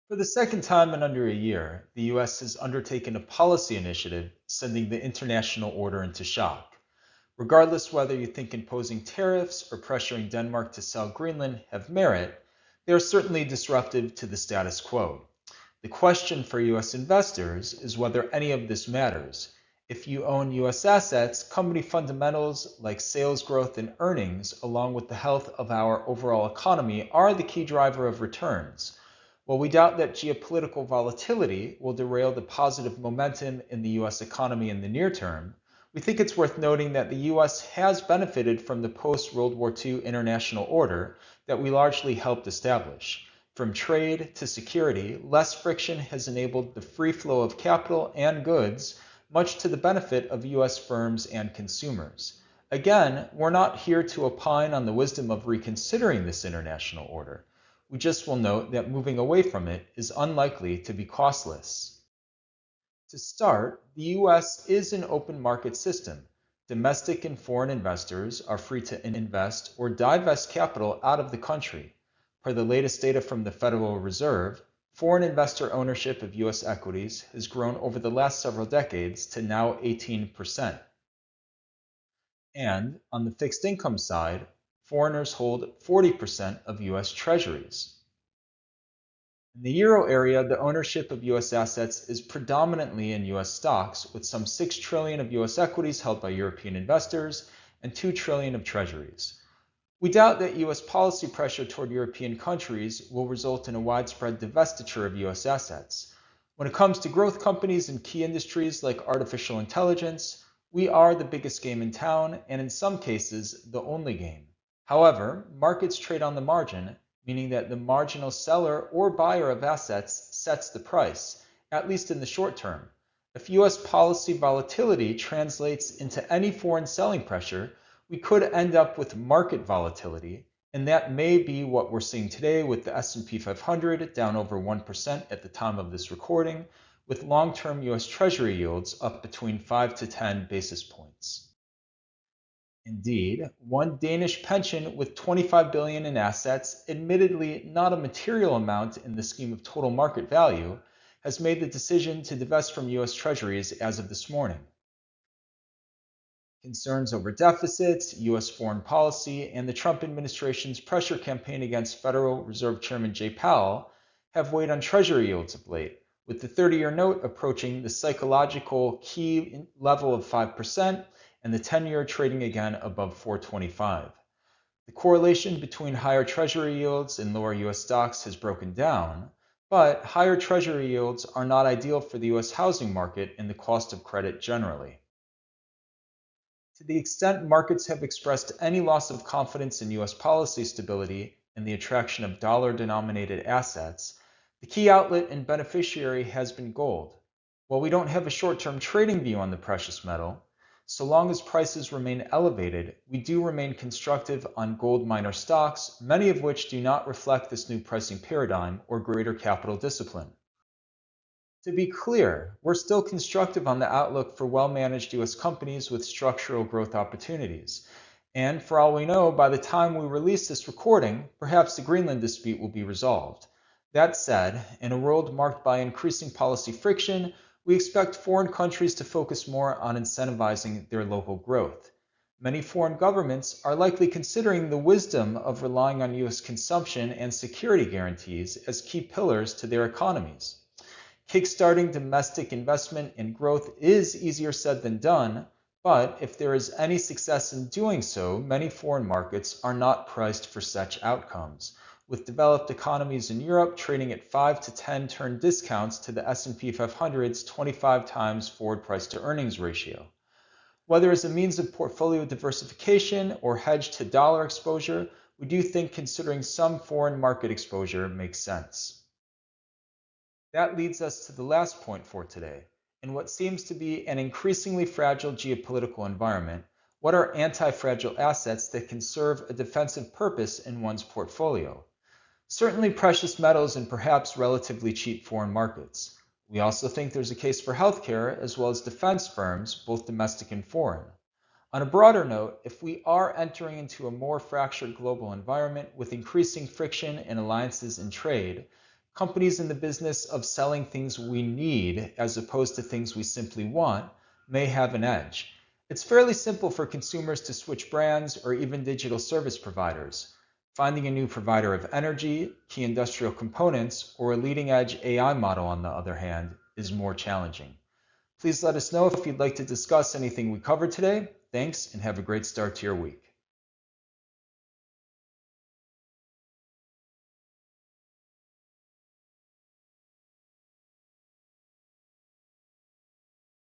For the second time in under a year, the US has undertaken a policy initiative sending the international order into shock. Regardless whether you think imposing tariffs or pressuring Denmark to sell Greenland have merit, they are certainly disruptive to the status quo. The question for US investors is whether any of this matters. If you own US assets, company fundamentals like sales growth and earnings, along with the health of our overall economy, are the key driver of returns. While we doubt that geopolitical volatility will derail the positive momentum in the US economy in the near term, we think it's worth noting that the US has benefited from the post-World War II international order that we largely helped establish. From trade to security, less friction has enabled the free flow of capital and goods, much to the benefit of US firms and consumers. Again, we're not here to opine on the wisdom of reconsidering this international order. We just will note that moving away from it is unlikely to be costless. To start, the US is an open market system. Domestic and foreign investors are free to invest or divest capital out of the country. Per the latest data from the Federal Reserve, foreign investor ownership of US equities has grown over the last several decades to now 18%. And on the fixed income side, foreigners hold 40% of US treasuries. In the euro area, the ownership of US assets is predominantly in US stocks, with some 6 trillion of US equities held by European investors and 2 trillion of treasuries. We doubt that US policy pressure toward European countries will result in a widespread divestiture of US assets. When it comes to growth companies in key industries like artificial intelligence, we are the biggest game in town, and in some cases, the only game. However, markets trade on the margin, meaning that the marginal seller or buyer of assets sets the price, at least in the short term. If US policy volatility translates into any foreign selling pressure, we could end up with market volatility, and that may be what we're seeing today with the S&P 500 down over 1% at the time of this recording, with long-term US Treasury yields up between 5 to 10 basis points. Indeed, one Danish pension with 25 billion in assets, admittedly not a material amount in the scheme of total market value, has made the decision to divest from US Treasuries as of this morning. Concerns over deficits, US foreign policy, and the Trump administration's pressure campaign against Federal Reserve Chairman Jay Powell have weighed on Treasury yields of late, with the 30-year note approaching the psychological key level of 5% and the 10-year trading again above 425. The correlation between higher Treasury yields and lower US stocks has broken down, but higher Treasury yields are not ideal for the US housing market and the cost of credit generally. To the extent markets have expressed any loss of confidence in US policy stability and the attraction of dollar-denominated assets, the key outlet and beneficiary has been gold. While we don't have a short-term trading view on the precious metal, so long as prices remain elevated, we do remain constructive on gold miner stocks, many of which do not reflect this new pricing paradigm or greater capital discipline. To be clear, we're still constructive on the outlook for well-managed US companies with structural growth opportunities. And for all we know, by the time we release this recording, perhaps the Greenland dispute will be resolved. That said, in a world marked by increasing policy friction, we expect foreign countries to focus more on incentivizing their local growth. Many foreign governments are likely considering the wisdom of relying on US consumption and security guarantees as key pillars to their economies. Kickstarting domestic investment and growth is easier said than done, but if there is any success in doing so, many foreign markets are not priced for such outcomes, with developed economies in Europe trading at 5 to 10 turn discounts to the S&P 500's 25 times forward price to earnings ratio. Whether as a means of portfolio diversification or hedge to dollar exposure, we do think considering some foreign market exposure makes sense. That leads us to the last point for today. In what seems to be an increasingly fragile geopolitical environment, what are anti-fragile assets that can serve a defensive purpose in one's portfolio? Certainly precious metals and perhaps relatively cheap foreign markets. We also think there's a case for healthcare as well as defense firms, both domestic and foreign. On a broader note, if we are entering into a more fractured global environment with increasing friction in alliances and trade, Companies in the business of selling things we need as opposed to things we simply want may have an edge. It's fairly simple for consumers to switch brands or even digital service providers. Finding a new provider of energy, key industrial components, or a leading-edge AI model, on the other hand, is more challenging. Please let us know if you'd like to discuss anything we covered today. Thanks, and have a great start to your week.